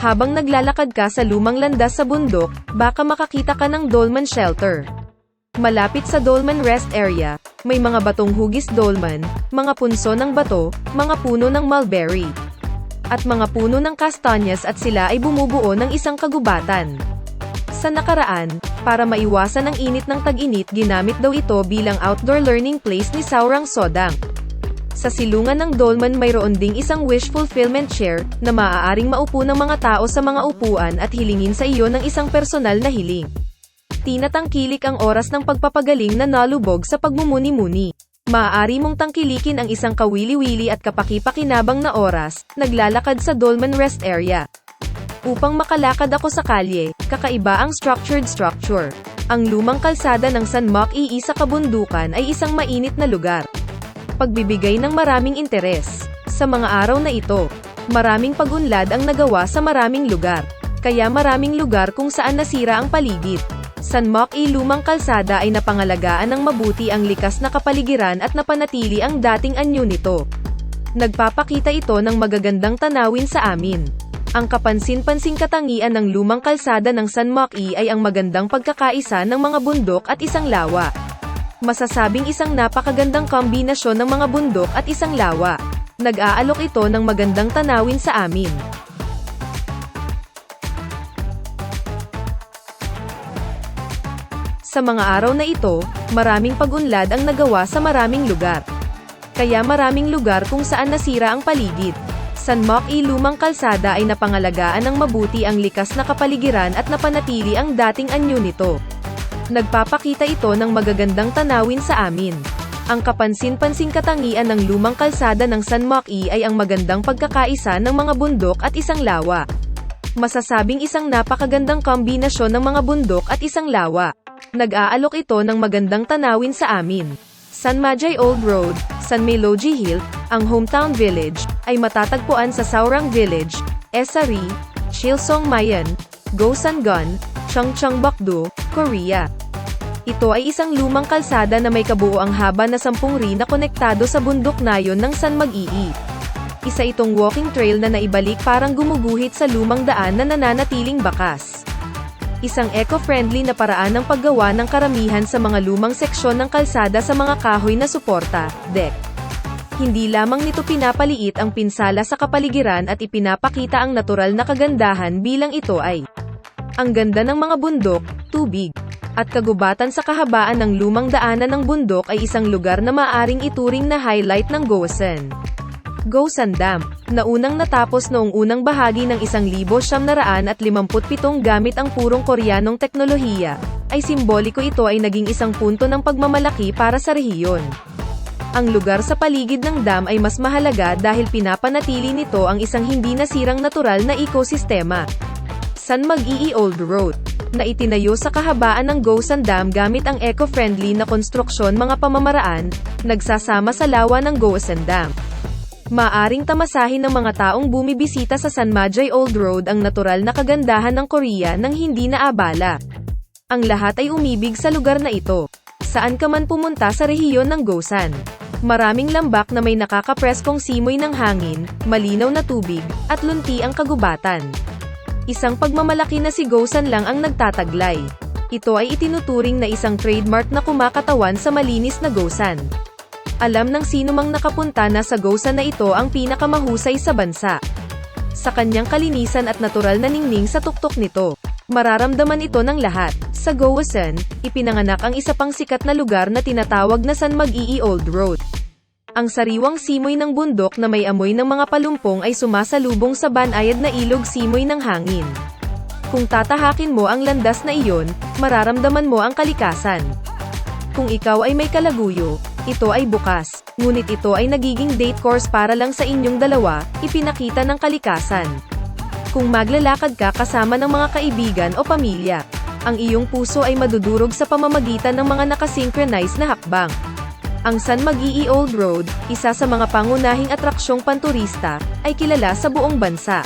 Habang naglalakad ka sa lumang landas sa bundok, baka makakita ka ng dolman shelter. Malapit sa dolman rest area, may mga batong hugis dolman, mga punso ng bato, mga puno ng mulberry, at mga puno ng kastanyas at sila ay bumubuo ng isang kagubatan. Sa nakaraan, para maiwasan ang init ng tag-init ginamit daw ito bilang outdoor learning place ni Saurang Sodang. Sa silungan ng dolman mayroon ding isang wish fulfillment chair, na maaaring maupo ng mga tao sa mga upuan at hilingin sa iyo ng isang personal na hiling. Tinatangkilik ang oras ng pagpapagaling na nalubog sa pagmumuni-muni. Maaari mong tangkilikin ang isang kawili-wili at kapaki-pakinabang na oras, naglalakad sa dolman rest area. Upang makalakad ako sa kalye, kakaiba ang structured structure. Ang lumang kalsada ng San Moc-i sa kabundukan ay isang mainit na lugar. Pagbibigay ng maraming interes. Sa mga araw na ito, maraming pag-unlad ang nagawa sa maraming lugar. Kaya maraming lugar kung saan nasira ang paligid. San Moc-i lumang kalsada ay napangalagaan ng mabuti ang likas na kapaligiran at napanatili ang dating anyo nito. Nagpapakita ito ng magagandang tanawin sa amin. Ang kapansin-pansing katangian ng lumang kalsada ng San Moc-i ay ang magandang pagkakaisa ng mga bundok at isang lawa. Masasabing isang napakagandang kombinasyon ng mga bundok at isang lawa. Nag-aalok ito ng magandang tanawin sa amin. Sa mga araw na ito, maraming pag-unlad ang nagawa sa maraming lugar. Kaya maraming lugar kung saan nasira ang paligid. San Moc-i lumang kalsada ay napangalagaan ng mabuti ang likas na kapaligiran at napanatili ang dating anyo nito. Nagpapakita ito ng magagandang tanawin sa amin. Ang kapansin-pansing katangian ng lumang kalsada ng San Moc-i ay ang magandang pagkakaisa ng mga bundok at isang lawa. Masasabing isang napakagandang kombinasyon ng mga bundok at isang lawa. Nag-aalok ito ng magandang tanawin sa amin. San Majay Old Road, San Meloji Hill, ang hometown village, ay matatagpuan sa Saurang Village, Esari, Chilsong-mayan, Gosan-gun, Cheongcheongbuk-do, Korea. Ito ay isang lumang kalsada na may kabuoang haba na 10 ri na konektado sa bundok nayon ng San Mag-i. Isa itong walking trail na naibalik parang gumuguhit sa lumang daan na nananatiling bakas. Isang eco-friendly na paraan ng paggawa ng karamihan sa mga lumang seksyon ng kalsada sa mga kahoy na suporta, deck. Hindi lamang nito pinapaliit ang pinsala sa kapaligiran at ipinapakita ang natural na kagandahan bilang ito ay ang ganda ng mga bundok, tubig, at kagubatan sa kahabaan ng lumang daanan ng bundok ay isang lugar na maaaring ituring na highlight ng Gosan. Gosan Dam, na unang natapos noong unang bahagi ng 1957 gamit ang purong Koreanong teknolohiya, ay simboliko ito ay naging isang punto ng pagmamalaki para sa rehiyon. Ang lugar sa paligid ng dam ay mas mahalaga dahil pinapanatili nito ang isang hindi nasirang natural na ekosistema. San Mag-i Old Road, na itinayo sa kahabaan ng Gosan Dam gamit ang eco-friendly na konstruksyon mga pamamaraan, nagsasama sa lawa ng Gosan Dam. Maaring tamasahin ng mga taong bumibisita sa San Majay Old Road ang natural na kagandahan ng Korea nang hindi naabala. Ang lahat ay umibig sa lugar na ito. Saan ka man pumunta sa rehiyon ng Gosan. Maraming lambak na may nakakapreskong simoy ng hangin, malinaw na tubig, at lunti ang kagubatan. Isang pagmamalaki na si Gosan lang ang nagtataglay. Ito ay itinuturing na isang trademark na kumakatawan sa malinis na Gosan. Alam ng sinumang nakapunta na sa Gosan na ito ang pinakamahusay sa bansa. Sa kanyang kalinisan at natural na ningning sa tuktok nito, mararamdaman ito ng lahat. Sa Gosan, ipinanganak ang isa pang sikat na lugar na tinatawag na San Mag-i Old Road. Ang sariwang simoy ng bundok na may amoy ng mga palumpong ay sumasalubong sa banayad na ilog simoy ng hangin. Kung tatahakin mo ang landas na iyon, mararamdaman mo ang kalikasan. Kung ikaw ay may kalaguyo, ito ay bukas, ngunit ito ay nagiging date course para lang sa inyong dalawa, ipinakita ng kalikasan. Kung maglalakad ka kasama ng mga kaibigan o pamilya, ang iyong puso ay madudurog sa pamamagitan ng mga nakasynchronize na hakbang. Ang San Mag-i Old Road, isa sa mga pangunahing atraksyong panturista, ay kilala sa buong bansa.